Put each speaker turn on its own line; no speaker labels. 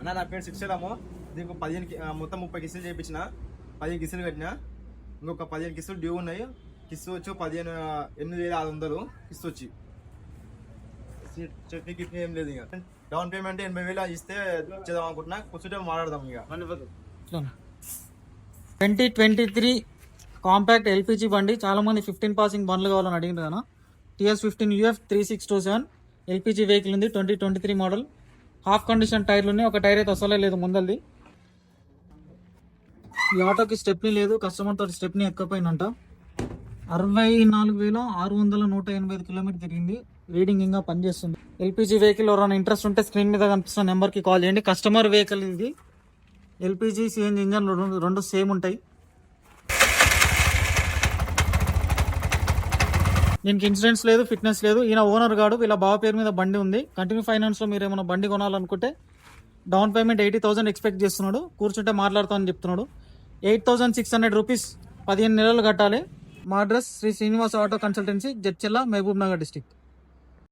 అన్న నా పేరు శిక్షరాము. దీనికి 15 మొత్తం 30 కిస్తులు చేయించిన, 15 కిస్తులు కట్టిన. ఇంకొక 15 కిస్తులు డ్యూ ఉన్నాయి. కిస్తు వచ్చి 8,600 కిస్తు వచ్చి చట్నీ కిట్నీ ఏం లేదు. ఇక డౌన్ పేమెంట్ 80,000 ఇస్తే చేద్దాం అనుకుంటున్నా. కూర్చుంటే మాట్లాడదాం. ఇక
2023 కాంపాక్ట్ ఎల్పిజి బండి. చాలా మంది 15 పాసింగ్ బండ్లు కావాలని అడిగింది కదా. TS15 UF 3627 ఎల్పిజి వెహికల్ ఉంది. 2023 మోడల్. హాఫ్ కండిషన్ టైర్లు ఉన్నాయి. ఒక టైర్ అయితే అసలే లేదు ముందల్ది. ఈ ఆటోకి స్టెప్నీ లేదు. కస్టమర్ తోటి స్టెప్నీ ఎక్కపోయినంట. 64,685 కిలోమీటర్ తిరిగింది. రీడింగ్ ఇంకా పనిచేస్తుంది. ఎల్పిజి వెహికల్ ఎవరైనా ఇంట్రెస్ట్ ఉంటే స్క్రీన్ మీద కనిపిస్తున్న నెంబర్కి కాల్ చేయండి. కస్టమర్ వెహికల్ ఇది. ఎల్పిజి సిఎన్జి ఇంజన్ రెండు సేమ్ ఉంటాయి. దీనికి ఇన్సూరెన్స్ లేదు, ఫిట్నెస్ లేదు. ఈయన ఓనర్ గాడు. వీళ్ళ బావ పేరు మీద బండి ఉంది. కంటిన్యూ ఫైనాన్స్లో మీరు ఏమైనా బండి కొనాలనుకుంటే డౌన్ పేమెంట్ 80,000 ఎక్స్పెక్ట్ చేస్తున్నాడు. కూర్చుంటే మాట్లాడుతామని చెప్తున్నాడు. 8,600 రూపీస్ 15 నెలలు కట్టాలి. మా address Shri Srinivasa auto consultancy, Jadcherla, Mahabubnagar district.